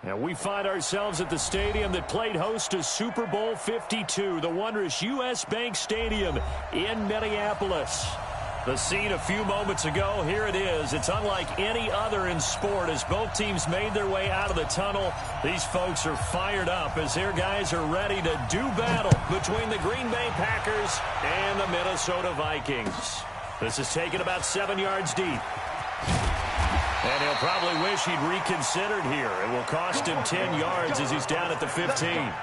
And we find ourselves at the stadium that played host to Super Bowl 52, the wondrous U.S. Bank Stadium in Minneapolis. The scene a few moments ago, here it is. It's unlike any other in sport as both teams made their way out of the tunnel. These folks are fired up as their guys are ready to do battle between the Green Bay Packers and the Minnesota Vikings. This is taken about 7 yards deep. And he'll probably wish he'd reconsidered here. It will cost him 10 yards as he's down at the 15.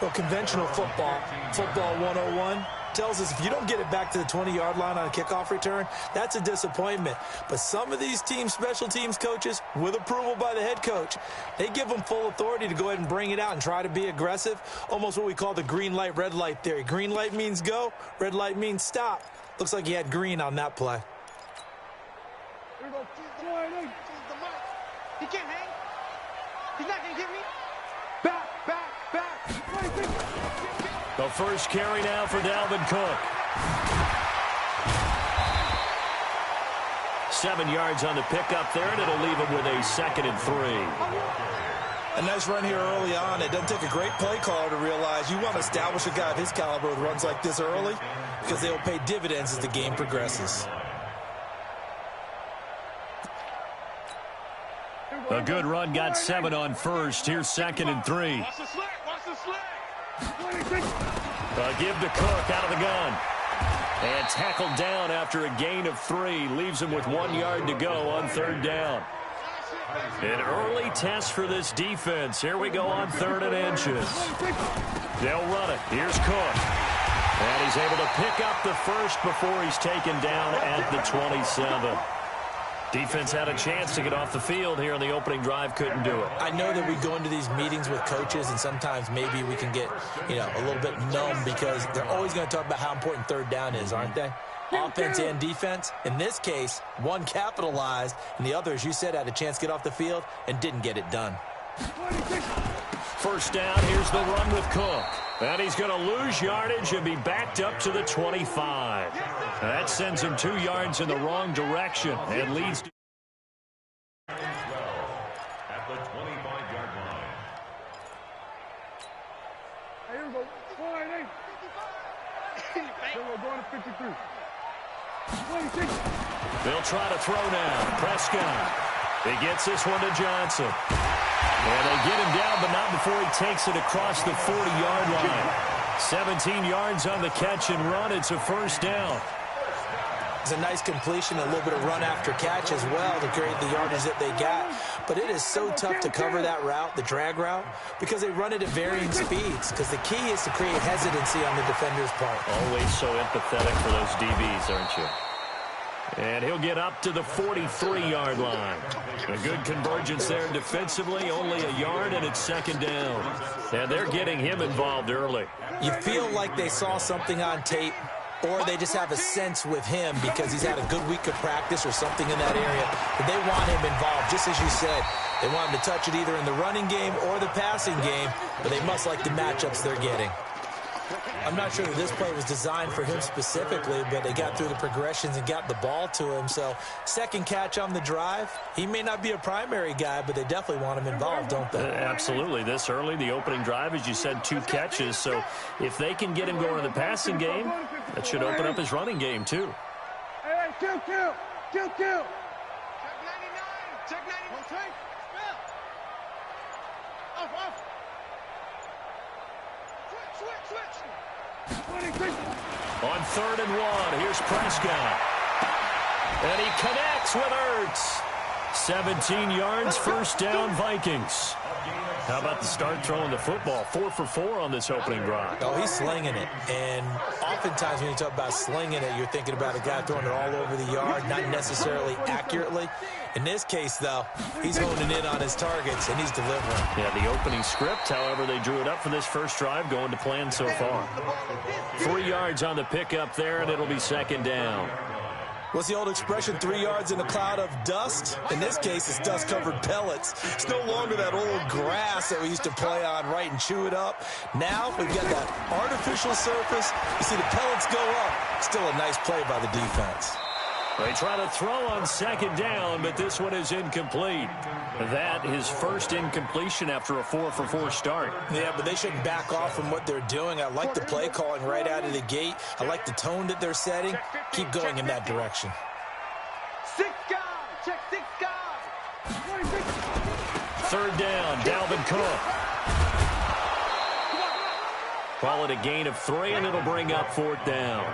Well, conventional football 101, tells us if you don't get it back to the 20-yard line on a kickoff return, that's a disappointment. But some of these teams, special teams coaches, with approval by the head coach, they give them full authority to go ahead and bring it out and try to be aggressive, almost what we call the green light, red light theory. Green light means go, red light means stop. Looks like he had green on that play. He can't hang. He's not going to get me. Back. The first carry now for Dalvin Cook. 7 yards on the pickup there, and it'll leave him with a 2nd and 3. A nice run here early on. It doesn't take a great play caller to realize you want to establish a guy of his caliber with runs like this early because they will pay dividends as the game progresses. A good run got 7 on first. Here's 2nd and 3. Watch the sling. Give to Cook out of the gun. And tackled down after a gain of 3. Leaves him with 1 yard to go on 3rd down. An early test for this defense. Here we go on 3rd and inches. They'll run it. Here's Cook. And he's able to pick up the first before he's taken down at the 27. Defense had a chance to get off the field here in the opening drive, couldn't do it. I know that we go into these meetings with coaches, and sometimes maybe we can get, a little bit numb because they're always going to talk about how important 3rd down is, aren't they? Offense and defense. In this case, one capitalized, and the other, as you said, had a chance to get off the field and didn't get it done. First down, here's the run with Cook. And he's going to lose yardage and be backed up to the 25. That sends him 2 yards in the wrong direction and leads to... At the 25-yard line. Here we go. 4-8. We're going to 53. 26. They'll try to throw now. Prescott. He gets this one to Johnson. And they get him down, but not before he takes it across the 40-yard line. 17 yards on the catch and run. It's a first down. It's a nice completion, a little bit of run after catch as well to create the yardage that they got. But it is so tough to cover that route, the drag route, because they run it at varying speeds. Because the key is to create hesitancy on the defender's part. Always so empathetic for those DBs, aren't you? And he'll get up to the 43-yard line. A good convergence there defensively, only a yard, and it's 2nd down. And they're getting him involved early. You feel like they saw something on tape, or they just have a sense with him because he's had a good week of practice or something in that area. But they want him involved, just as you said. They want him to touch it either in the running game or the passing game, but they must like the matchups they're getting. I'm not sure that this play was designed for him specifically, but they got through the progressions and got the ball to him. So, 2nd catch on the drive. He may not be a primary guy, but they definitely want him involved, don't they? Absolutely. This early, the opening drive, as you said, 2 catches. So, if they can get him going in the passing game, that should open up his running game, too. Hey, kill. Check 99. Check 91. Off. Switch. On 3rd and 1, here's Prescott. And he connects with Ertz. 17 yards, first down, Vikings. How about the start throwing the football? 4 for 4 on this opening drive. Oh, he's slinging it. And oftentimes when you talk about slinging it, you're thinking about a guy throwing it all over the yard, not necessarily accurately. In this case, though, he's honing in on his targets, and he's delivering. Yeah, the opening script, however, they drew it up for this first drive, going to plan so far. 3 yards on the pickup there, and it'll be 2nd down. What's the old expression, 3 yards in a cloud of dust? In this case, it's dust-covered pellets. It's no longer that old grass that we used to play on, right, and chew it up. Now we've got that artificial surface. You see the pellets go up. Still a nice play by the defense. They try to throw on second down, but this one is incomplete. That his first incompletion after a 4-for-4 start. Yeah, but they shouldn't back off from what they're doing. I like the play calling right out of the gate. I like the tone that they're setting. Keep going in that direction. 6 guys. Check 6 guys. 26. Third down, Dalvin Cook. Call it a gain of 3, and it'll bring up 4th down.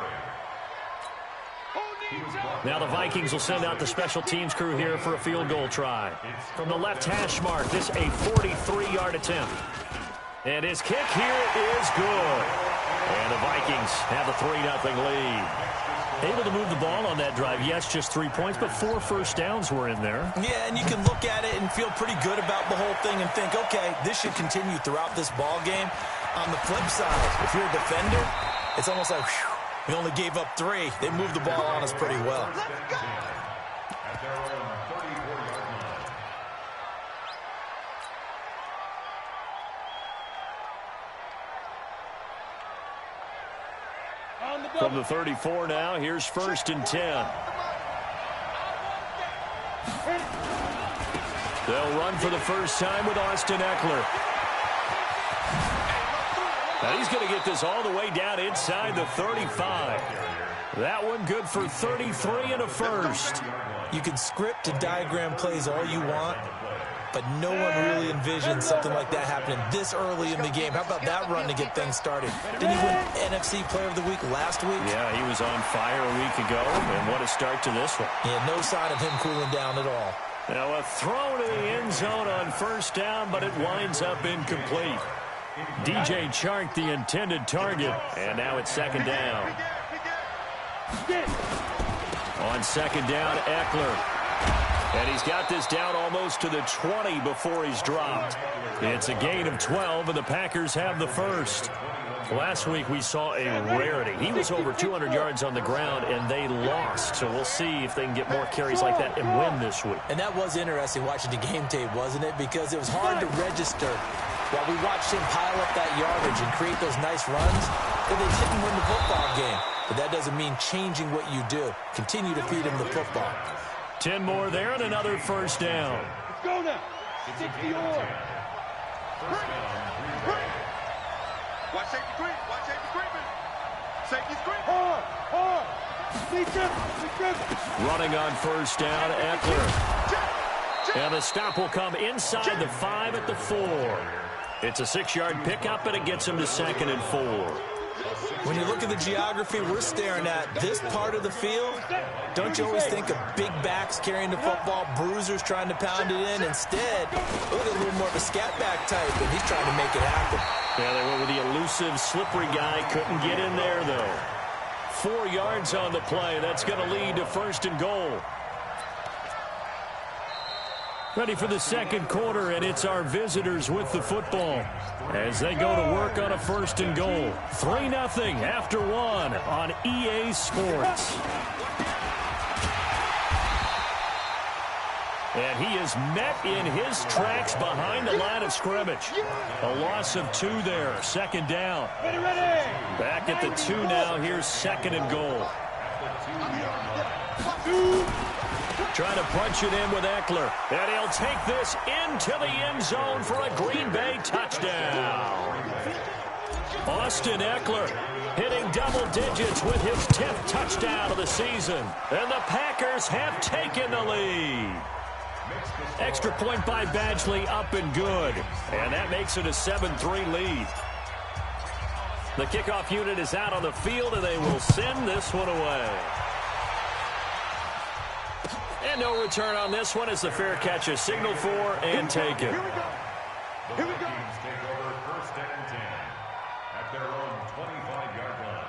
Now the Vikings will send out the special teams crew here for a field goal try. From the left hash mark, this a 43-yard attempt. And his kick here is good. And the Vikings have a 3-0 lead. Able to move the ball on that drive. Yes, just 3 points, but 4 first downs were in there. Yeah, and you can look at it and feel pretty good about the whole thing and think, okay, this should continue throughout this ball game. On the flip side, if you're a defender, it's almost like, whew, we only gave up 3. They moved the ball on us pretty well. At their own 34-yard line. From the 34 now, here's 1st and 10. They'll run for the first time with Austin Eckler. Now he's going to get this all the way down inside the 35. That one good for 33 and a first. You can script and diagram plays all you want, but no one really envisions something like that happening this early in the game. How about that run to get things started? Didn't he win NFC Player of the Week last week? Yeah, he was on fire a week ago, and what a start to this one. Yeah, no sign of him cooling down at all. Now a throw to the end zone on first down, but it winds up incomplete. DJ Chark, the intended target, and now it's 2nd down. On 2nd down, Eckler. And he's got this down almost to the 20 before he's dropped. It's a gain of 12, and the Packers have the first. Last week we saw a rarity. He was over 200 yards on the ground, and they lost. So we'll see if they can get more carries like that and win this week. And that was interesting watching the game tape, wasn't it? Because it was hard to register while we watched him pile up that yardage and create those nice runs, that they didn't win the football game. But that doesn't mean changing what you do. Continue to feed him the football. 10 more there and another first down. Let's go now. 60 on. Watch safety grip. Watch safety gripping. Safety's grip. Hard. Running on first down, Eckler. And the stop will come inside the 5 at the 4. It's a 6-yard pickup, and it gets him to 2nd and 4. When you look at the geography we're staring at, this part of the field, don't you always think of big backs carrying the football, bruisers trying to pound it in? Instead, look at a little more of a scat back type, and he's trying to make it happen. Yeah, they went with the elusive, slippery guy. Couldn't get in there, though. 4 yards on the play. That's going to lead to 1st and goal. Ready for the second quarter, and it's our visitors with the football as they go to work on a 1st and goal. 3-0 after 1 on EA Sports. And he is met in his tracks behind the line of scrimmage. A loss of 2 there. 2nd down. Back at the 2 now. Here's 2nd and goal. Trying to punch it in with Eckler. And he'll take this into the end zone for a Green Bay touchdown. Austin Eckler hitting double digits with his 10th touchdown of the season. And the Packers have taken the lead. Extra point by Badgley, up and good. And that makes it a 7-3 lead. The kickoff unit is out on the field, and they will send this one away. And no return on this one as the fair catch is signaled for and taken. Here we go. Vikings take over 1st and 10 at their own 25-yard line.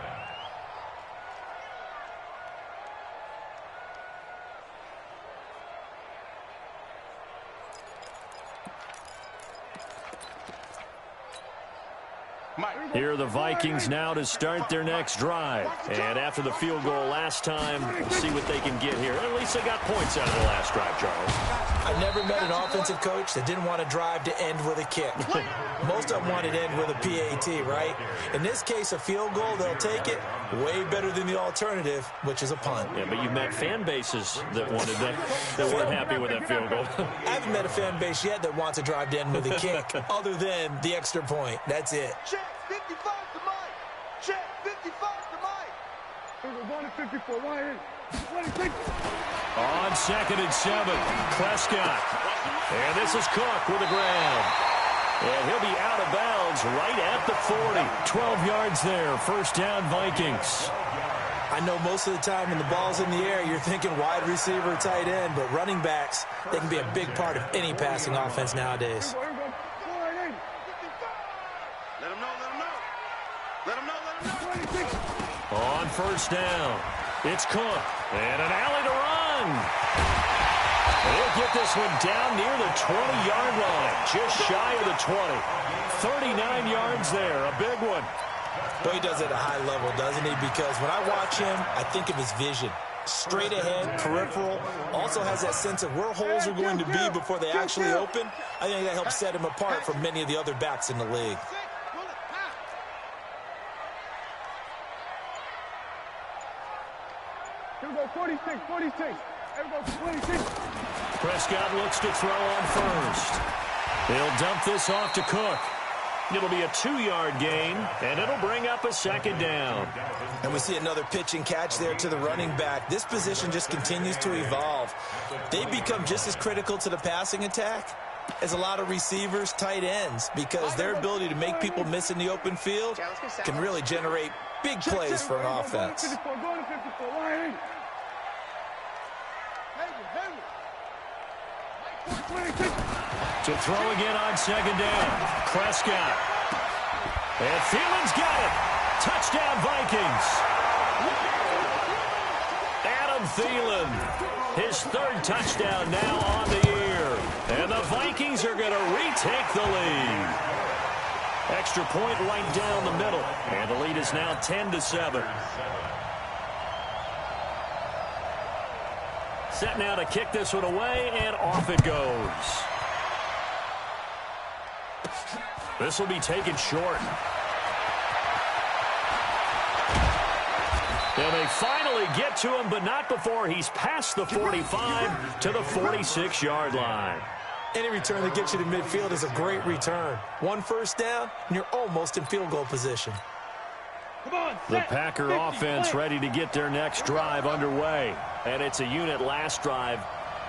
Here are the Vikings now to start their next drive. And after the field goal last time, we'll see what they can get here. At least they got points out of the last drive, Charles. I never met an offensive coach that didn't want a drive to end with a kick. Most of them wanted to end with a PAT, right? In this case, a field goal, they'll take it. Way better than the alternative, which is a punt. Yeah, but you've met fan bases that wanted that weren't happy with that field goal. I haven't met a fan base yet that wants a drive to end with a kick, other than the extra point. That's it. Check 55 to Mike. Check 55 to Mike. 154, 126. On 2nd and 7, Prescott. And this is Cook with a grab. And he'll be out of bounds right at the 40. 12 yards there. First down, Vikings. I know most of the time when the ball's in the air, you're thinking wide receiver, tight end, but running backs, they can be a big part of any passing offense nowadays. Let him know, let him know. Let him know, let him know. On first down, it's Cook. And an alley to run. They'll get this one down near the 20-yard line, just shy of the 20. 39 yards there, a big one. Boy, he does it at a high level, doesn't he? Because when I watch him, I think of his vision. Straight ahead, peripheral, also has that sense of where holes are going to be before they actually open. I think that helps set him apart from many of the other backs in the league. Here we go, 46, 46. Here we go, 26. Prescott looks to throw on first. They'll dump this off to Cook. It'll be a 2-yard gain, and it'll bring up a second down. And we see another pitch and catch there to the running back. This position just continues to evolve. They become just as critical to the passing attack as a lot of receivers, tight ends, because their ability to make people miss in the open field can really generate big plays for an offense. 54, go to 54, 180. 26. To throw again on second down. Prescott. And Thielen's got it. Touchdown, Vikings. Adam Thielen. His 3rd touchdown now on the year. And the Vikings are going to retake the lead. Extra point right down the middle. And the lead is now 10-7. Set now to kick this one away, and off it goes. This will be taken short. And they finally get to him, but not before he's past the 45 to the 46-yard line. Any return that gets you to midfield is a great return. One first down, and you're almost in field goal position. The Packer offense ready to get their next drive underway. And it's a unit last drive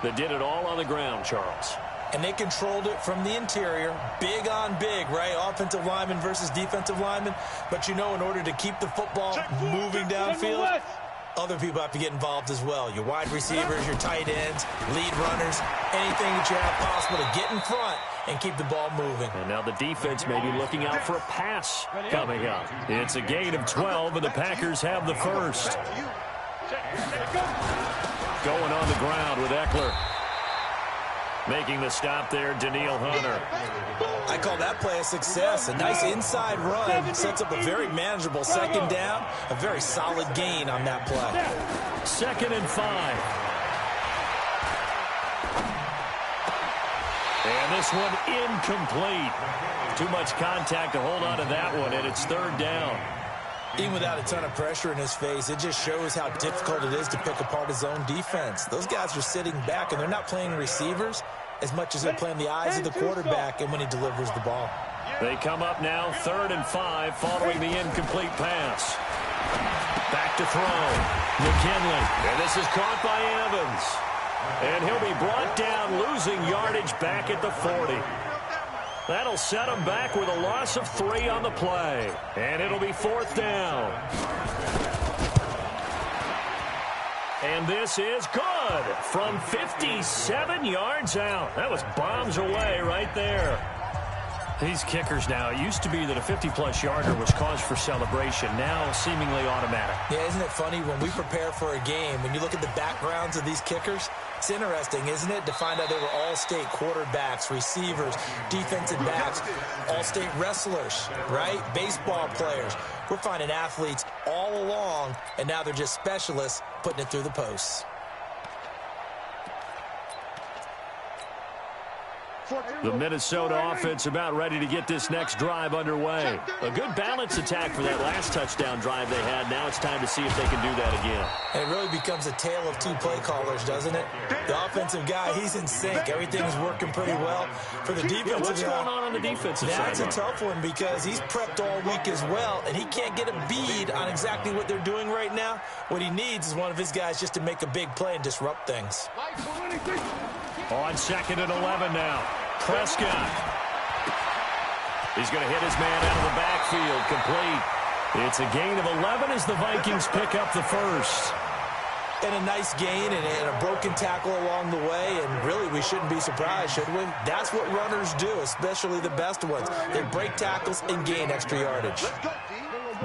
that did it all on the ground, Charles. And they controlled it from the interior. Big on big, right? Offensive lineman versus defensive lineman. But you know, in order to keep the football moving downfield, other people have to get involved as well. Your wide receivers, your tight ends, lead runners, anything that you have possible to get in front and keep the ball moving. And now the defense may be looking out for a pass coming up. It's a gain of 12, and the Packers have the first. Going on the ground with Eckler. Making the stop there, Daniil Hunter. I call that play a success. A nice inside run sets up a very manageable second down. A very solid gain on that play. 2nd and 5. And this one incomplete. Too much contact to hold on to that one, and it's 3rd down. Even without a ton of pressure in his face, it just shows how difficult it is to pick apart his own defense. Those guys are sitting back, and they're not playing receivers as much as they're playing the eyes of the quarterback and when he delivers the ball. They come up now 3rd and 5 following the incomplete pass. Back to throw. McKinley. And this is caught by Evans. And he'll be brought down, losing yardage back at the 40. That'll set him back with a loss of 3 on the play. And it'll be 4th down. And this is good from 57 yards out. That was bombs away right there. These kickers now, it used to be that a 50-plus yarder was cause for celebration. Now seemingly automatic. Yeah, isn't it funny when we prepare for a game, when you look at the backgrounds of these kickers, it's interesting, isn't it, to find out they were all-state quarterbacks, receivers, defensive backs, all-state wrestlers, right? Baseball players. We're finding athletes all along, and now they're just specialists putting it through the posts. The Minnesota offense about ready to get this next drive underway. A good balance attack for that last touchdown drive they had. Now it's time to see if they can do that again. And it really becomes a tale of two play callers, doesn't it? The offensive guy, he's in sync. Everything's working pretty well. For the defensive what's going on the defensive side? That's a tough one because he's prepped all week as well, and he can't get a bead on exactly what they're doing right now. What he needs is one of his guys just to make a big play and disrupt things. On 2nd and 11 now. Prescott. He's going to hit his man out of the backfield. Complete. It's a gain of 11 as the Vikings pick up the first. And a nice gain and a broken tackle along the way. And really, we shouldn't be surprised, should we? That's what runners do, especially the best ones. They break tackles and gain extra yardage.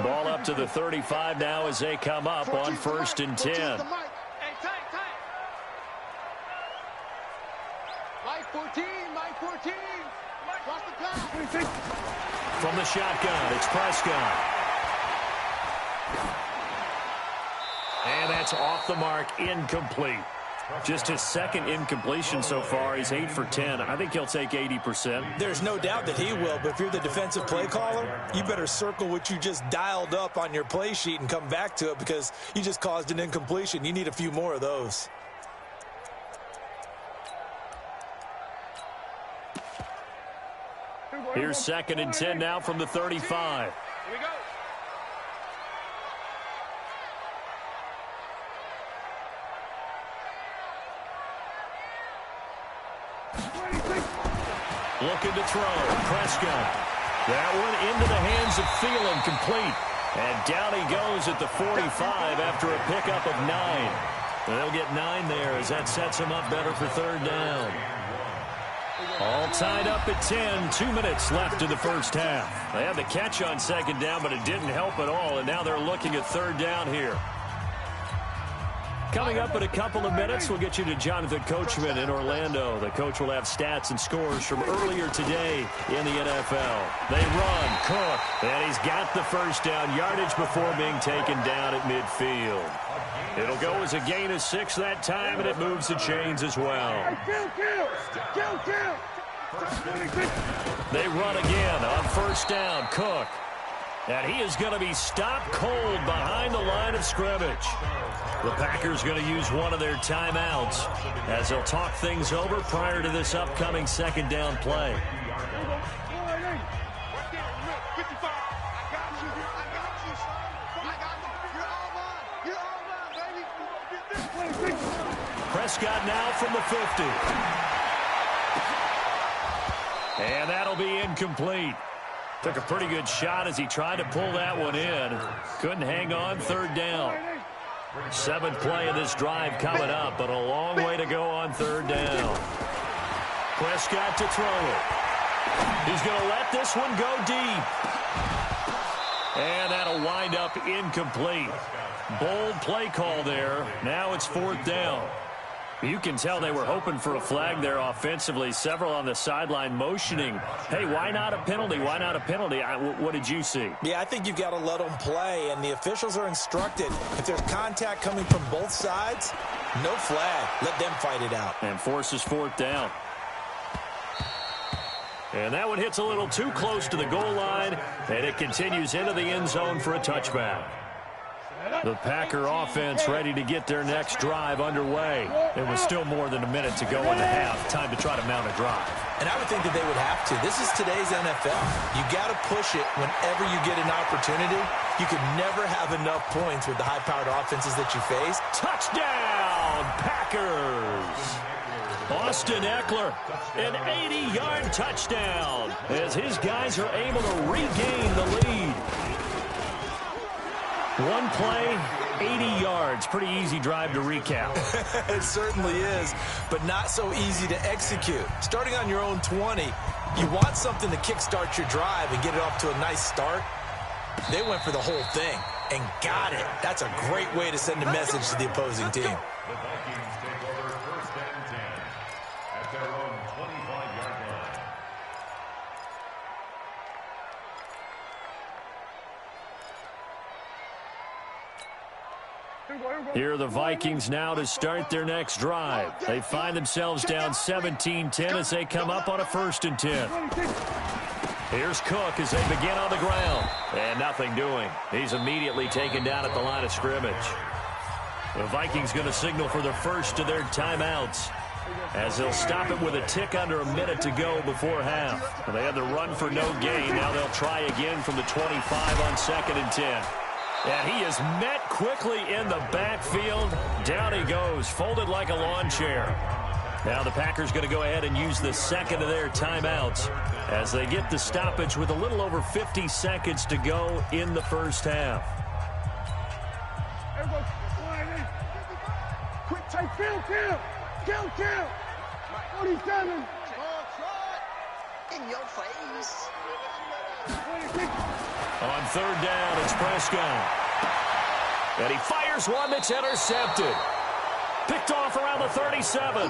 Ball up to the 35 now as they come up on 1st and 10. From the shotgun, it's Prescott. And that's off the mark, incomplete. Just his second incompletion so far. He's 8 for 10. I think he'll take 80%. There's no doubt that he will, but if you're the defensive play caller, you better circle what you just dialed up on your play sheet and come back to it because you just caused an incompletion. You need a few more of those. Here's 2nd and 10 now from the 35. Here we go. Looking to throw. Prescott. That one into the hands of Thielen, complete. And down he goes at the 45 after a pickup of 9. They'll get 9 there as that sets him up better for 3rd down. All tied up at 10. 2 minutes left in the first half. They had the catch on 2nd down, but it didn't help at all, and now they're looking at 3rd down here. Coming up in a couple of minutes, we'll get you to Jonathan Coachman in Orlando. The coach will have stats and scores from earlier today in the NFL. They run, Cook, and he's got the first down, yardage before being taken down at midfield. It'll go as a gain of 6 that time, and it moves the chains as well. They run again on 1st down, Cook. And he is going to be stopped cold behind the line of scrimmage. The Packers going to use one of their timeouts as they'll talk things over prior to this upcoming 2nd down play. Prescott now from the 50. And that'll be incomplete. Took a pretty good shot as he tried to pull that one in. Couldn't hang on, 3rd down. 7th play of this drive coming up, but a long way to go on 3rd down. Prescott to throw it. He's going to let this one go deep. And that'll wind up incomplete. Bold play call there. Now it's 4th down. You can tell they were hoping for a flag there offensively. Several on the sideline motioning, hey, why not a penalty? Why not a penalty? What did you see? Yeah, I think you've got to let them play, and the officials are instructed. If there's contact coming from both sides, no flag. Let them fight it out. And forces 4th down. And that one hits a little too close to the goal line, and it continues into the end zone for a touchback. The Packer offense ready to get their next drive underway. It was still more than a minute to go in the half. Time to try to mount a drive. And I would think that they would have to. This is today's NFL. You got to push it whenever you get an opportunity. You can never have enough points with the high-powered offenses that you face. Touchdown, Packers! Austin Eckler, an 80-yard touchdown as his guys are able to regain the lead. One play, 80 yards. Pretty easy drive to recap. It certainly is, but not so easy to execute. Starting on your own 20, you want something to kickstart your drive and get it off to a nice start. They went for the whole thing and got it. That's a great way to send a message to the opposing team. The Vikings take over first and 10 at their own 25-yard line. Here are the Vikings now to start their next drive. They find themselves down 17-10 as they come up on a 1st and 10. Here's Cook as they begin on the ground. And nothing doing. He's immediately taken down at the line of scrimmage. The Vikings going to signal for the first of their timeouts as they'll stop it with a tick under a minute to go before half. They had the run for no gain. Now they'll try again from the 25 on 2nd and 10. And he is met quickly in the backfield. Down he goes, folded like a lawn chair. Now the Packers going to go ahead and use the second of their timeouts as they get the stoppage with a little over 50 seconds to go in the first half. Quick, take, kill. 47. In your face. 26. On 3rd down, it's Prescott. And he fires one that's intercepted. Picked off around the 37.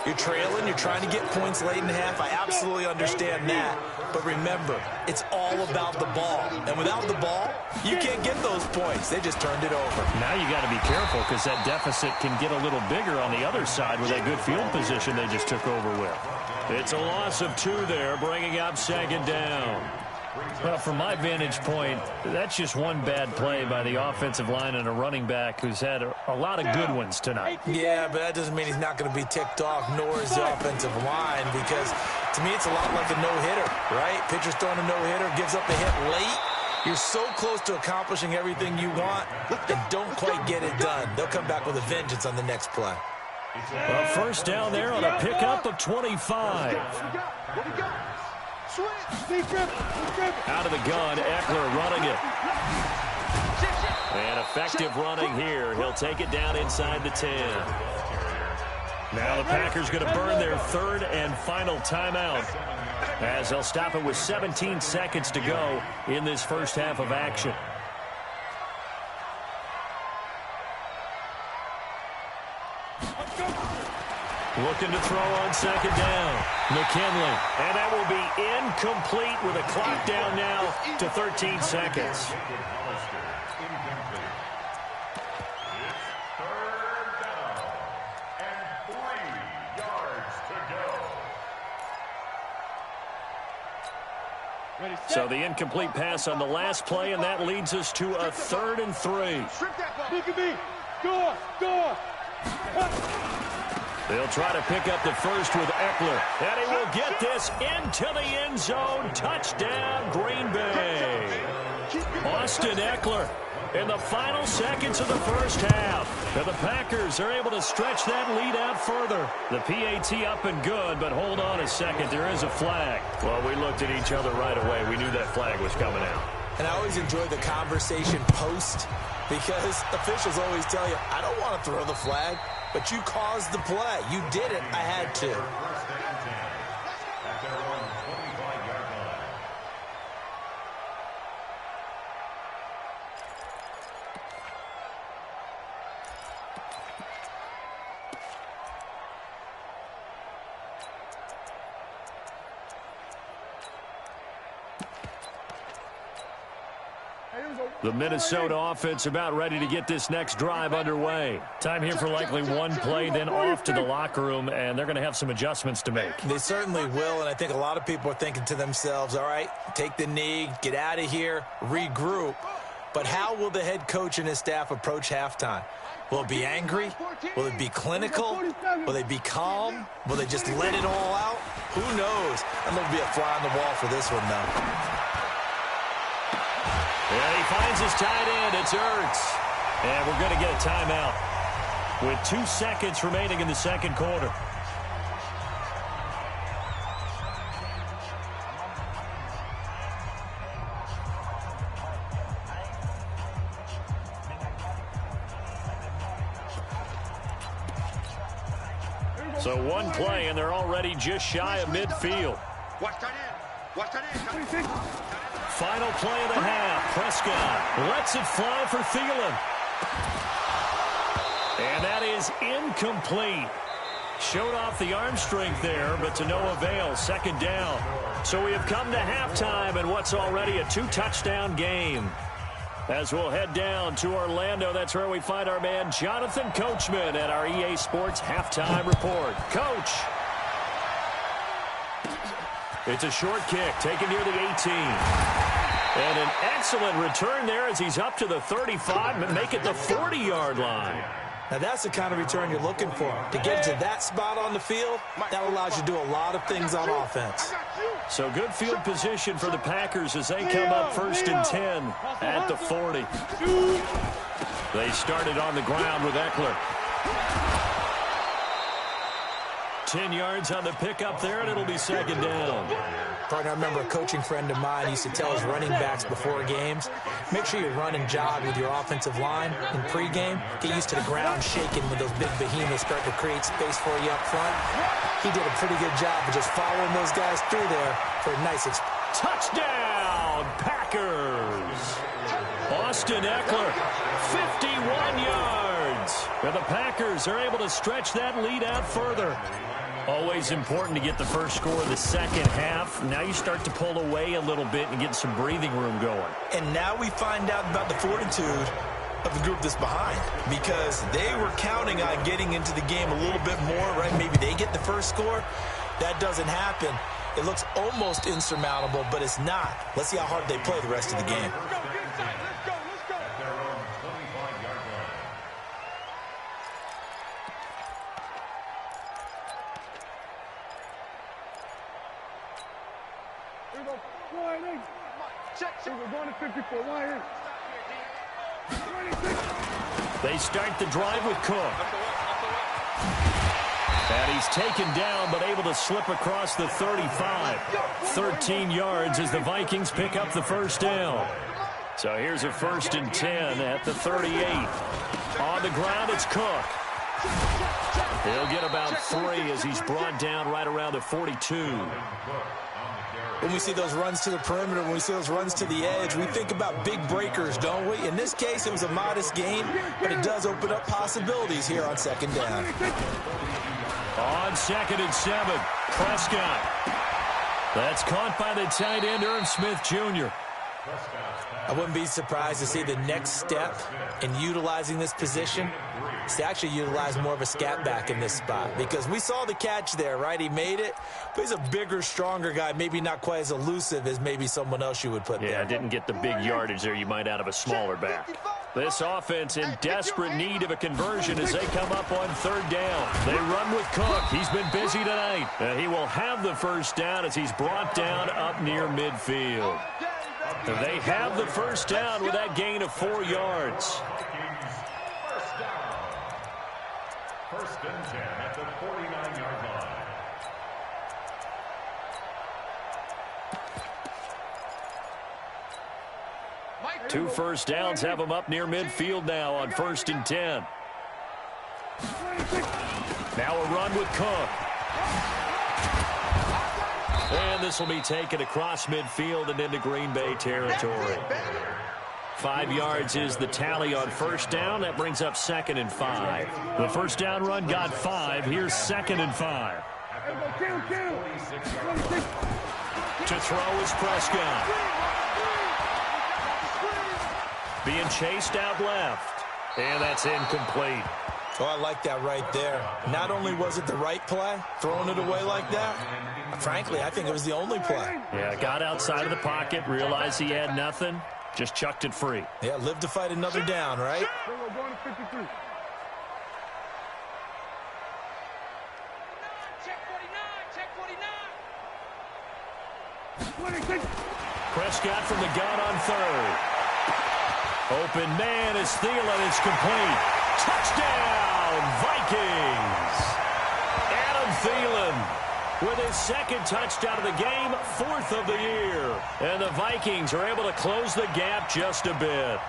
You're trailing, you're trying to get points late in half. I absolutely understand that. But remember, it's all about the ball. And without the ball, you can't get those points. They just turned it over. Now you got to be careful because that deficit can get a little bigger on the other side with that good field position they just took over with. It's a loss of 2 there, bringing up 2nd down. Well, from my vantage point, that's just one bad play by the offensive line and a running back who's had a lot of good ones tonight. Yeah, but that doesn't mean he's not going to be ticked off, nor is the offensive line, because to me it's a lot like a no-hitter, right? Pitcher's throwing a no-hitter, gives up a hit late. You're so close to accomplishing everything you want and don't quite get it done. They'll come back with a vengeance on the next play. Well, 1st down there on a pickup of 25. Out of the gun, Eckler running it. And effective running here. He'll take it down inside the 10. Now the Packers going to burn their 3rd and final timeout as they'll stop it with 17 seconds to go in this first half of action. Looking to throw on 2nd down. McKinley. And that will be incomplete with a clock down now to 13 seconds. It's 3rd down and 3 yards to go. So the incomplete pass on the last play, and that leads us to a 3rd and 3. Go. They'll try to pick up the first with Eckler. And he will get this into the end zone. Touchdown, Green Bay. Austin Eckler in the final seconds of the first half. And the Packers are able to stretch that lead out further. The PAT up and good, but hold on a second. There is a flag. Well, we looked at each other right away. We knew that flag was coming out. And I always enjoy the conversation post because officials always tell you, I don't want to throw the flag, but you caused the play. You did it. I had to. 1st and 10 at their own 25-yard line. The Minnesota offense about ready to get this next drive underway. Time here for likely one play, then off to the locker room, and they're going to have some adjustments to make. They certainly will, and I think a lot of people are thinking to themselves, all right, take the knee, get out of here, regroup. But how will the head coach and his staff approach halftime? Will it be angry? Will it be clinical? Will they be calm? Will they just let it all out? Who knows? I'm going to be a fly on the wall for this one, though. And he finds his tight end. It's Ertz. And we're going to get a timeout with 2 seconds remaining in the second quarter. So one play, and they're already just shy of midfield. Watch tight end. Watch tight end. 26. Final play of the half. Prescott lets it fly for Thielen. And that is incomplete. Showed off the arm strength there, but to no avail. Second down. So we have come to halftime in what's already a 2-touchdown game. As we'll head down to Orlando, that's where we find our man Jonathan Coachman at our EA Sports Halftime Report. Coach. It's a short kick taken near the 18. And an excellent return there as he's up to the 35 and make it the 40-yard line. Now, that's the kind of return you're looking for. To get to that spot on the field, that allows you to do a lot of things on offense. So good field position for the Packers as they come up 1st and 10 at the 40. They started on the ground with Eckler. 10 yards on the pickup there, and it'll be second down. Partner, I remember a coaching friend of mine used to tell his running backs before games, make sure you run and jog with your offensive line in pregame. Get used to the ground shaking when those big behemoths start to create space for you up front. He did a pretty good job of just following those guys through there for a nice touchdown, Packers! Austin Eckler, 51 yards. And the Packers are able to stretch that lead out further. Always important to get the first score of the second half. Now you start to pull away a little bit and get some breathing room going. And now we find out about the fortitude of the group that's behind, because they were counting on getting into the game a little bit more, right? Maybe they get the first score. That doesn't happen. It looks almost insurmountable, but it's not. Let's see how hard they play the rest of the game. They start the drive with Cook. And he's taken down, but able to slip across the 35. 13 yards as the Vikings pick up the first down. So here's a 1st and 10 at the 38. On the ground, it's Cook. He'll get about 3 as he's brought down right around the 42. When we see those runs to the perimeter, when we see those runs to the edge, we think about big breakers, don't we? In this case, it was a modest gain, but it does open up possibilities here on second down. On 2nd and 7, Prescott. That's caught by the tight end, Irv Smith Jr. I wouldn't be surprised to see the next step in utilizing this position is to actually utilize more of a scat back in this spot, because we saw the catch there, right? He made it, but he's a bigger, stronger guy, maybe not quite as elusive as maybe someone else you would put there. Yeah, didn't get the big yardage there you might out of a smaller back. This offense in desperate need of a conversion as they come up on 3rd down. They run with Cook. He's been busy tonight. He will have the first down as he's brought down up near midfield. They have the first down with that gain of 4 yards. First and 10 at the 49-yard line. 2 first downs have them up near midfield now on 1st and 10. Now a run with Cook. And this will be taken across midfield and into Green Bay territory. 5 yards is the tally on first down. That brings up 2nd and 5. The first down run got 5. Here's 2nd and 5. To throw is Prescott. Being chased out left. And that's incomplete. Oh, I like that right there. Not only was it the right play, throwing it away like that, frankly, I think it was the only play. Yeah, got outside of the pocket, realized he had nothing, just chucked it free. Yeah, live to fight another down, right? Prescott from the gun on 3rd. Open man is Thielen. It's complete. Touchdown, Vikings! Adam Thielen with his 2nd touchdown of the game, 4th of the year. And the Vikings are able to close the gap just a bit.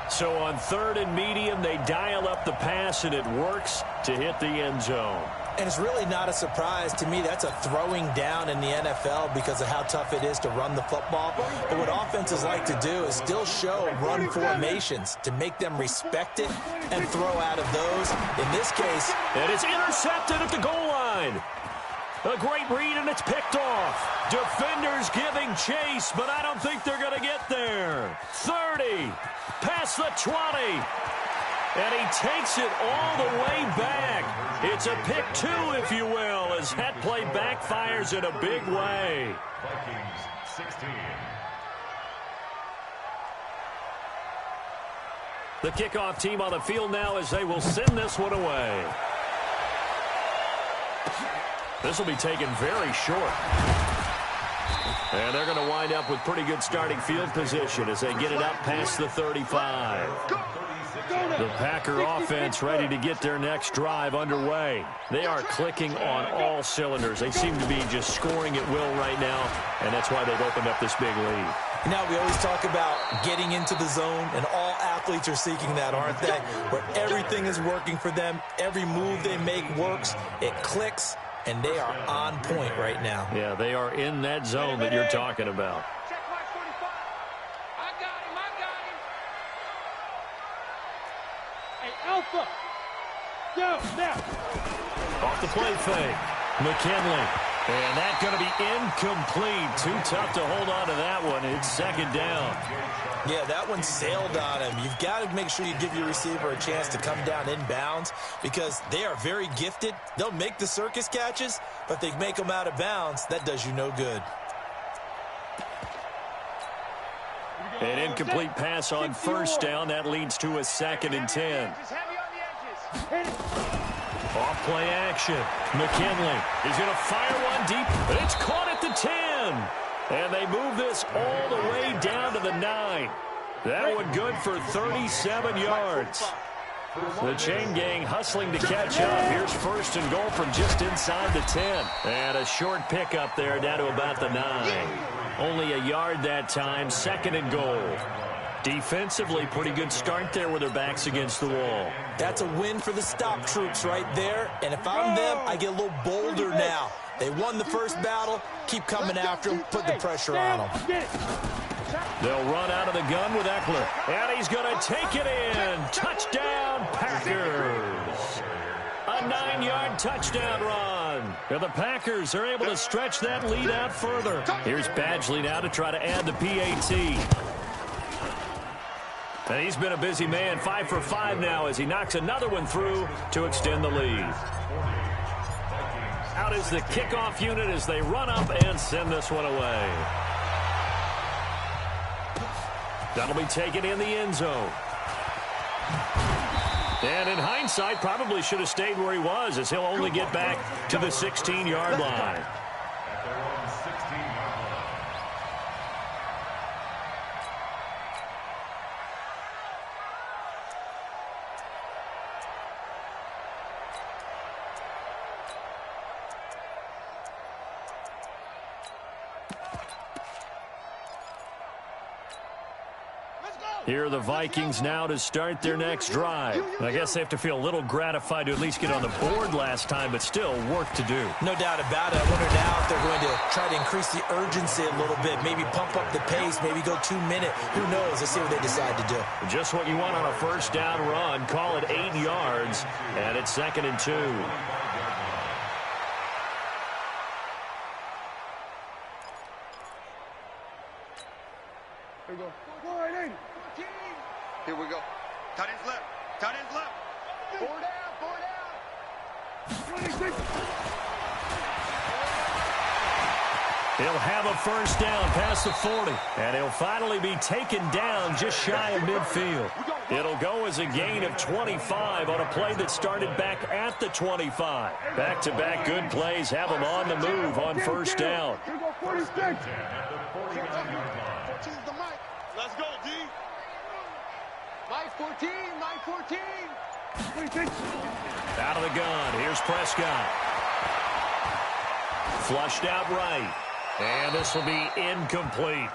So on 3rd and medium, they dial up the pass, and it works to hit the end zone. And it's really not a surprise to me. That's a throwing down in the NFL because of how tough it is to run the football. But what offenses like to do is still show run formations to make them respect it and throw out of those. In this case, it is intercepted at the goal line. A great read, and it's picked off. Defenders giving chase, but I don't think they're going to get there. 30, past the 20. And he takes it all the way back. It's a pick two, if you will, as that play backfires in a big way. Vikings 16. The kickoff team on the field now as they will send this one away. This will be taken very short. And they're going to wind up with pretty good starting field position as they get it up past the 35. The Packer offense ready to get their next drive underway. They are clicking on all cylinders. They seem to be just scoring at will right now, and that's why they've opened up this big lead. Now, we always talk about getting into the zone, and all athletes are seeking that, aren't they? Where everything is working for them. Every move they make works. It clicks, and they are on point right now. Yeah, they are in that zone that you're talking about. Alpha. Down, now. Off the play fake. McKinley. And that's going to be incomplete. Too tough to hold on to that one. It's second down. Yeah, that one sailed on him. You've got to make sure you give your receiver a chance to come down inbounds because they are very gifted. They'll make the circus catches, but they make them out of bounds. That does you no good. An incomplete pass on first down. That leads to a 2nd and 10. Off play action. McKinley. He's going to fire one deep. But it's caught at the 10. And they move this all the way down to the 9. That one good for 37 yards. The chain gang hustling to catch up. Here's 1st and goal from just inside the 10. And a short pickup there down to about the 9. Only a yard that time, 2nd and goal. Defensively, pretty good start there with their backs against the wall. That's a win for the stop troops right there. And if I'm them, I get a little bolder now. They won the first battle. Keep coming after them. Put the pressure on them. They'll run out of the gun with Eckler. And he's going to take it in. Touchdown, Packers. A 9-yard touchdown run. And the Packers are able to stretch that lead out further. Here's Badgley now to try to add the PAT. And he's been a busy man, 5 for 5 now as he knocks another one through to extend the lead. Out is the kickoff unit as they run up and send this one away. That'll be taken in the end zone. And in hindsight, probably should have stayed where he was as he'll only get back to the 16-yard line. Here are the Vikings now to start their next drive. I guess they have to feel a little gratified to at least get on the board last time, but still work to do. No doubt about it. I wonder now if they're going to try to increase the urgency a little bit, maybe pump up the pace, maybe go 2-minute. Who knows? Let's see what they decide to do. Just what you want on a first down run. Call it 8 yards, and it's 2nd and 2. Here we go. 480. Here we go. Tight ends left. Tight ends left. 4 down. 26. He'll have a first down past the 40. And he'll finally be taken down just shy of midfield. It'll go as a gain of 25 on a play that started back at the 25. Back-to-back good plays have them on the move on first down. Here we go. 46. 14's the mic. Let's go, D. Mike 14. Mike 14. 26. Out of the gun. Here's Prescott. Flushed out right. And this will be incomplete.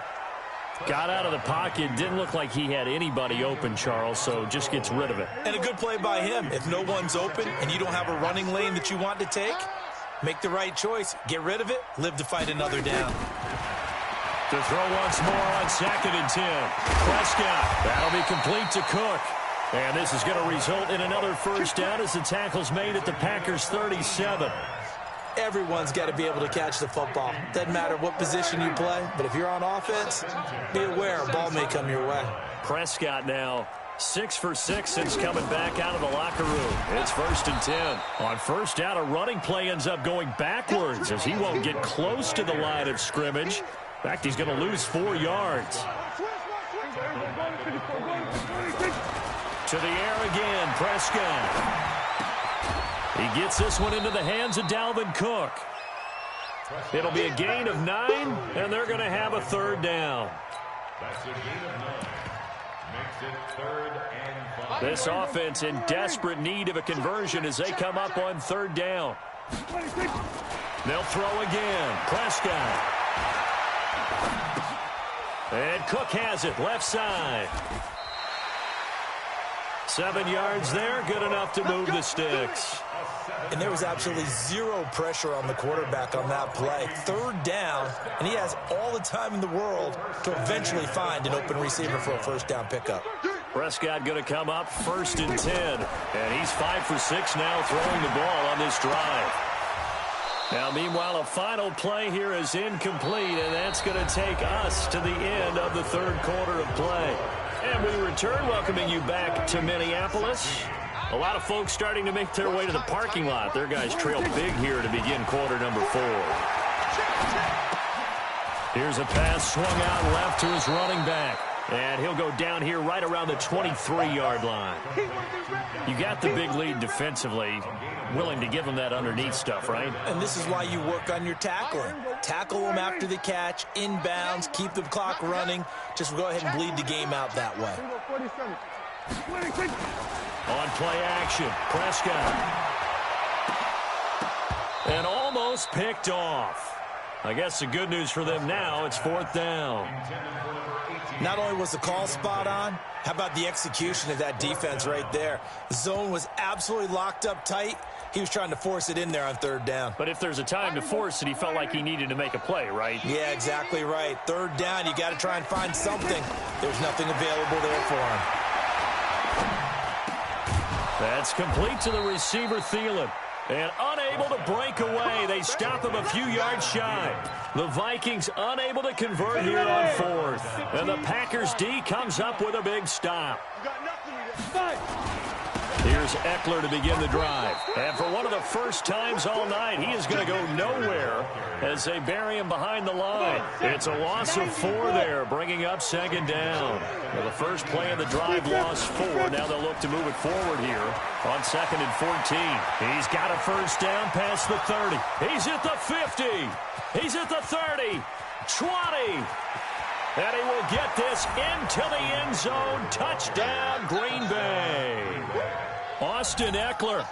Got out of the pocket. Didn't look like he had anybody open, Charles, so just gets rid of it. And a good play by him. If no one's open and you don't have a running lane that you want to take, make the right choice. Get rid of it. Live to fight another down. To throw once more on 2nd and 10. Prescott. That'll be complete to Cook. And this is going to result in another first down as the tackle's made at the Packers' 37. Everyone's got to be able to catch the football. Doesn't matter what position you play, but if you're on offense, be aware a ball may come your way. Prescott now 6 for 6 since coming back out of the locker room. It's 1st and 10. On first down, a running play ends up going backwards as he won't get close to the line of scrimmage. In fact, he's going to lose 4 yards. To the air again, Prescott. He gets this one into the hands of Dalvin Cook. It'll be a gain of 9, and they're going to have a 3rd down. That's a gain of 9. Makes it 3rd and 5. This offense in desperate need of a conversion as they come up on 3rd down. They'll throw again. Prescott. And Cook has it, left side. 7 yards there, good enough to move the sticks. And there was absolutely zero pressure on the quarterback on that play. 3rd down, and he has all the time in the world to eventually find an open receiver for a first down pickup. Prescott going to come up 1st and 10. And he's 5 for 6 now throwing the ball on this drive. Now, meanwhile, a final play here is incomplete, and that's going to take us to the end of the 3rd quarter of play. And we return, welcoming you back to Minneapolis. A lot of folks starting to make their way to the parking lot. Their guys trail big here to begin quarter number 4. Here's a pass swung out left to his running back. And he'll go down here right around the 23-yard line. You got the big lead defensively. Willing to give them that underneath stuff, right? And this is why you work on your tackling. Tackle them after the catch, inbounds, keep the clock running. Just go ahead and bleed the game out that way. On play action, Prescott. And almost picked off. I guess the good news for them now, it's 4th down. Not only was the call spot on, how about the execution of that defense right there? The zone was absolutely locked up tight. He was trying to force it in there on 3rd down. But if there's a time to force it, he felt like he needed to make a play, right? Yeah, exactly right. 3rd down, you got to try and find something. There's nothing available there for him. That's complete to the receiver, Thielen. And unable to break away. They stop him a few yards shy. The Vikings unable to convert here on 4th. And the Packers D comes up with a big stop. Here's Eckler to begin the drive. And for one of the first times all night, he is going to go nowhere as they bury him behind the line. It's a loss of 4 there, bringing up 2nd down. Well, the first play of the drive lost 4. Now they'll look to move it forward here on 2nd and 14. He's got a first down past the 30. He's at the 50. He's at the 30. 20. And he will get this into the end zone. Touchdown, Green Bay. Austin Eckler,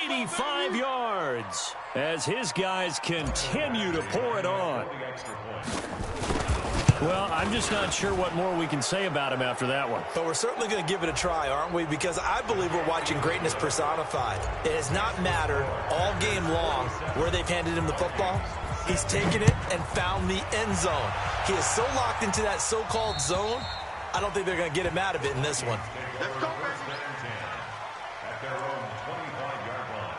85 yards, as his guys continue to pour it on. Well, I'm just not sure what more we can say about him after that one. But we're certainly going to give it a try, aren't we? Because I believe we're watching greatness personified. It has not mattered all game long where they've handed him the football. He's taken it and found the end zone. He is so locked into that so-called zone, I don't think they're going to get him out of it in this one. At their own 25-yard line.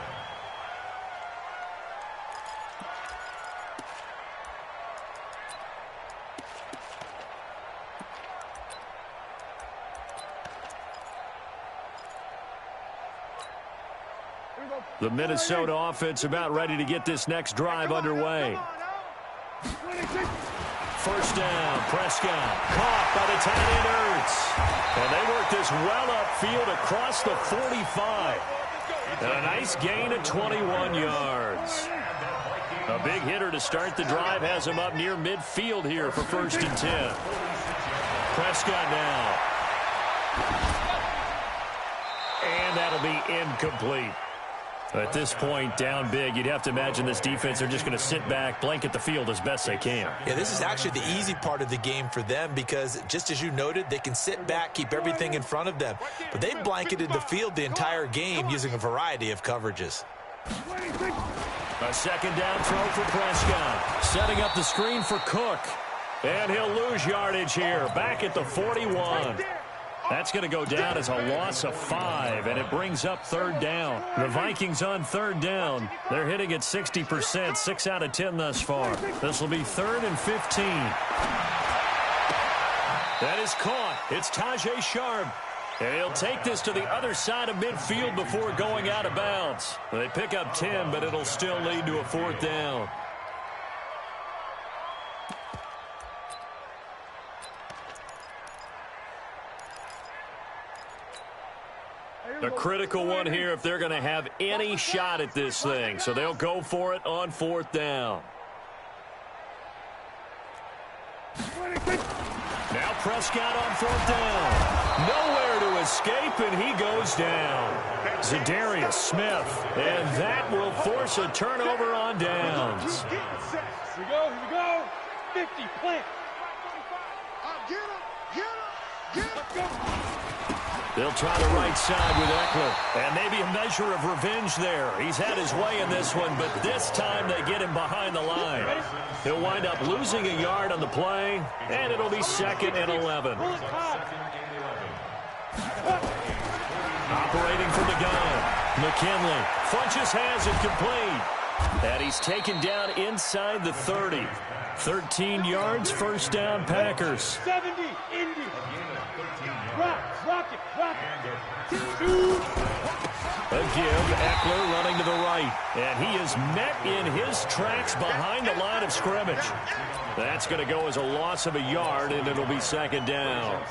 The Minnesota offense about ready to get this next drive underway. First down, Prescott caught by the tight end Ertz. And they work this well upfield across the 45. And a nice gain of 21 yards. A big hitter to start the drive has him up near midfield here for 1st and 10. Prescott now. And that'll be incomplete. At this point, down big, you'd have to imagine this defense are just going to sit back, blanket the field as best they can. Yeah, this is actually the easy part of the game for them because, just as you noted, they can sit back, keep everything in front of them. But they've blanketed the field the entire game using a variety of coverages. A second down throw for Prescott. Setting up the screen for Cook. And he'll lose yardage here. Back at the 41. That's going to go down as a loss of 5, and it brings up third down. The Vikings on third down. They're hitting at 60%, 6 out of 10 thus far. This will be 3rd and 15. That is caught. It's Tajay Sharp. And he'll take this to the other side of midfield before going out of bounds. They pick up 10, but it'll still lead to a 4th down. A critical one here if they're going to have any shot at this thing. So they'll go for it on 4th down. Now Prescott on 4th down. Nowhere to escape, and he goes down. Zadarius Smith. And that will force a turnover on downs. Here we go. 50, plant. Get him. They'll try the right side with Eckler. And maybe a measure of revenge there. He's had his way in this one, but this time they get him behind the line. He'll wind up losing a yard on the play, and it'll be 2nd and 11. Operating from the gun, McKinley. Funches has it complete. And he's taken down inside the 30. 13 yards, 1st down, Packers. 70, Indy. Rock it. A give, Eckler running to the right. And he is met in his tracks behind the line of scrimmage. That's going to go as a loss of a yard, and it'll be 2nd down.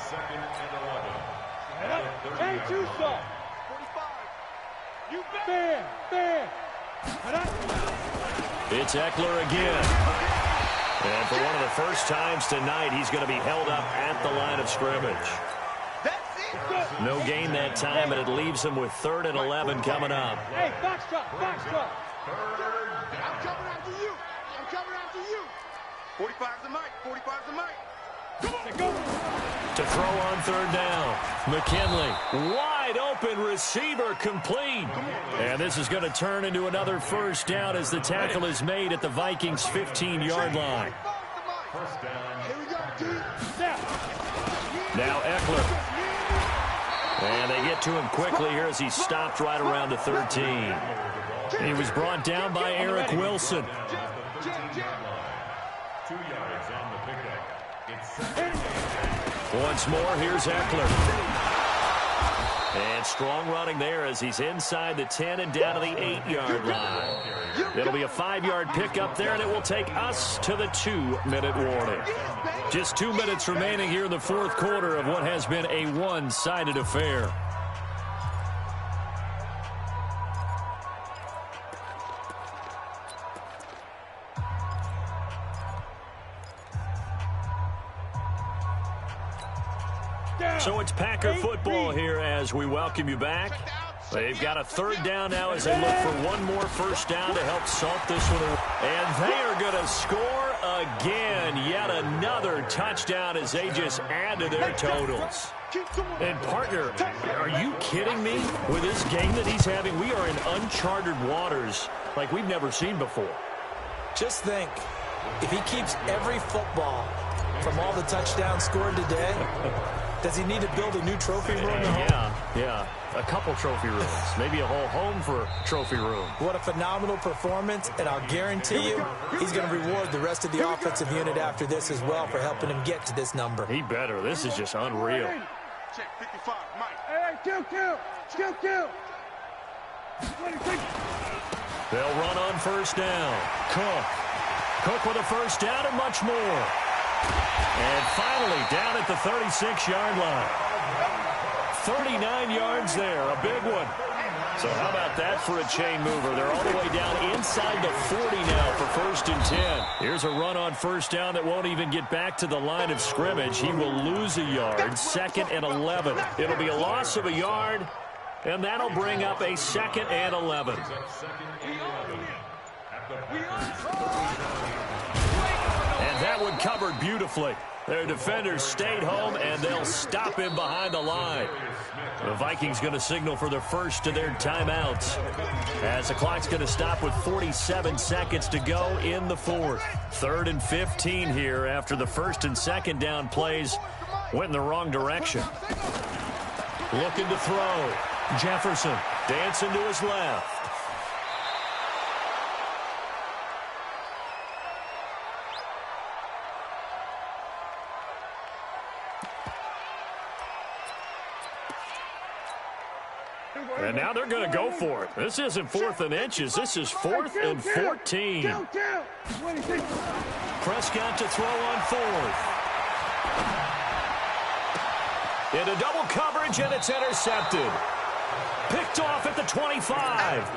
Hey, too soft. 45. You fair. It's Eckler again. And for one of the first times tonight, he's going to be held up at the line of scrimmage. No gain that time, and it leaves him with 3rd and 11 coming up. Hey, box drop. I'm coming after you. 45's the mic. 45's the mic. To throw on 3rd down. McKinley, wide open receiver, complete. And this is going to turn into another 1st down as the tackle is made at the Vikings' 15-yard line. Now Eckler. And they get to him quickly here as he stopped right around the 13. He was brought down by Eric Wilson. 2 yards on the pickup. Once more, here's Eckler. And strong running there as he's inside the 10 and down to the 8-yard line. It'll be a 5-yard pickup there, and it will take us to the 2-minute warning. Just 2 minutes remaining here in the 4th quarter of what has been a one-sided affair. So it's Packer football here as we welcome you back. They've got a 3rd down now as they look for one more 1st down to help salt this one away. And they are going to score again. Yet another touchdown as they just add to their totals. And partner, are you kidding me? With this game that he's having, we are in uncharted waters like we've never seen before. Just think, if he keeps every football from all the touchdowns scored today, does he need to build a new trophy room at home? Yeah. A couple trophy rooms. Maybe a whole home for trophy room. What a phenomenal performance, and I'll guarantee you he's going to reward the rest of the offensive unit after this as well for helping him get to this number. He better. This is just unreal. Check 55, Mike. Hey, kill. They'll run on 1st down. Cook with a 1st down and much more. And finally down at the 36-yard line. 39 yards there, a big one. So how about that for a chain mover? They're all the way down inside the 40 now for 1st and 10. Here's a run on 1st down that won't even get back to the line of scrimmage. He will lose a yard, 2nd and 11. It'll be a loss of a yard, And that'll bring up a 2nd and 11. And that one covered beautifully. Their defenders stayed home, and they'll stop him behind the line. The Vikings going to signal for the first of their timeouts, as the clock's going to stop with 47 seconds to go in the 4th. 3rd and 15 here after the 1st and 2nd down plays went in the wrong direction. Looking to throw. Jefferson dancing to his left. And now they're going to go for it. This isn't 4th and inches. This is 4th and 14. Prescott to throw on 4th. Into double coverage, and it's intercepted. Picked off at the 25.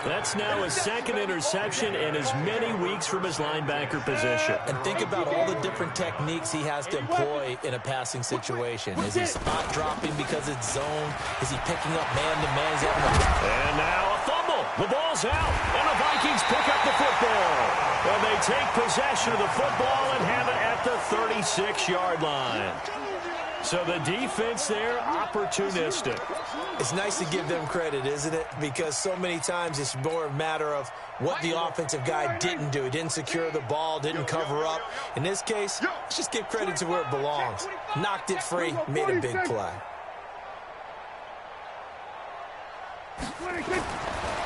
That's now his 2nd interception in as many weeks from his linebacker position. And think about all the different techniques he has to employ in a passing situation. Is he spot dropping because it's zone? Is he picking up man-to-man? And now a fumble. The ball's out, and the Vikings pick up the football. And they take possession of the football and have it at the 36-yard line. So the defense there, opportunistic. It's nice to give them credit, isn't it? Because so many times it's more a matter of what the offensive guy didn't do. He didn't secure the ball, didn't cover up. In this case, let's just give credit to where it belongs. Knocked it free, made a big play.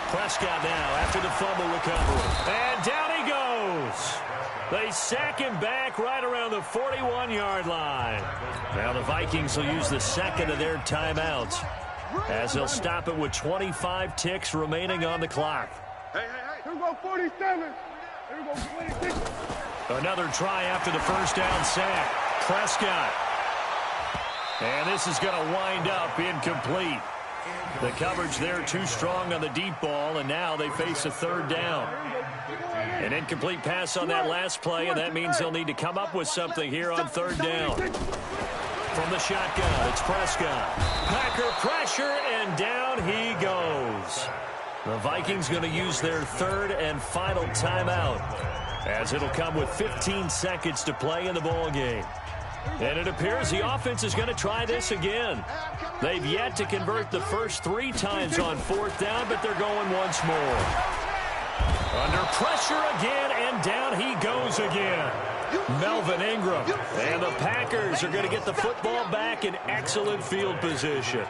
Prescott now after the fumble recovery. And down he goes. They sack him back right around the 41-yard line. Now the Vikings will use the 2nd of their timeouts, as they'll stop it with 25 ticks remaining on the clock. Here we go, 47. Here we go, 26. Another try after the 1st down sack. Prescott. And this is going to wind up incomplete. The coverage there too strong on the deep ball, and now they face a 3rd down. An incomplete pass on that last play, and that means they'll need to come up with something here on 3rd down. From the shotgun, it's Prescott. Packer pressure, and down he goes. The Vikings going to use their 3rd and final timeout, as it'll come with 15 seconds to play in the ball game. And it appears the offense is going to try this again. They've yet to convert the first 3 times on 4th down, but they're going once more. Under pressure again, and down he goes again. Melvin Ingram. And the Packers are going to get the football back in excellent field position.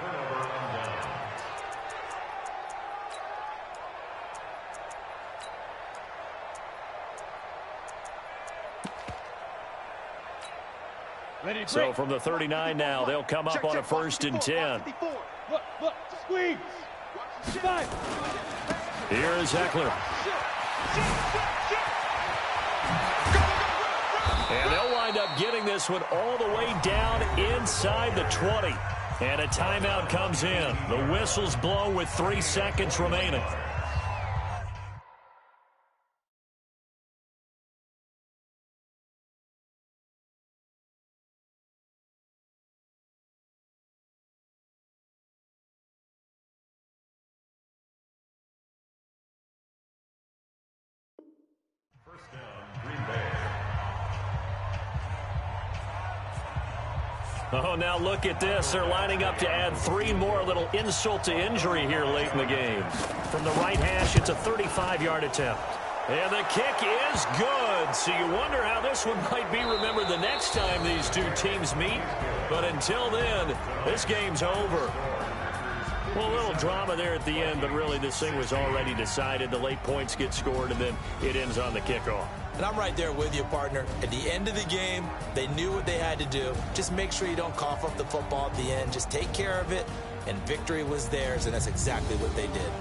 So from the 39 now, they'll come up on a 1st and 10. Look, squeeze. Here is Eckler. And they'll wind up getting this one all the way down inside the 20. And a timeout comes in. The whistle's blown with 3 seconds remaining. First down, Green Bay. Oh, now look at this. They're lining up to add 3 more. Little insult to injury here late in the game. From the right hash, it's a 35-yard attempt. And the kick is good. So you wonder how this one might be remembered the next time these two teams meet. But until then, this game's over. Well, a little drama there at the end, but really this thing was already decided. The late points get scored, and then it ends on the kickoff. And I'm right there with you, partner. At the end of the game, they knew what they had to do. Just make sure you don't cough up the football at the end. Just take care of it, and victory was theirs, and that's exactly what they did.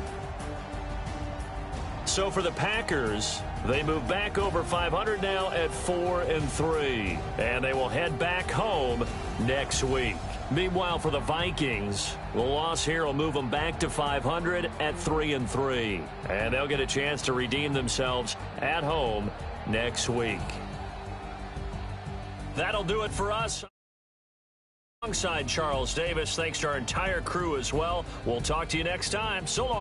So for the Packers, they move back over 500 now at 4-3, and they will head back home next week. Meanwhile, for the Vikings, the loss here will move them back to 500 at 3-3, and they'll get a chance to redeem themselves at home next week. That'll do it for us. Alongside Charles Davis, thanks to our entire crew as well. We'll talk to you next time. So long.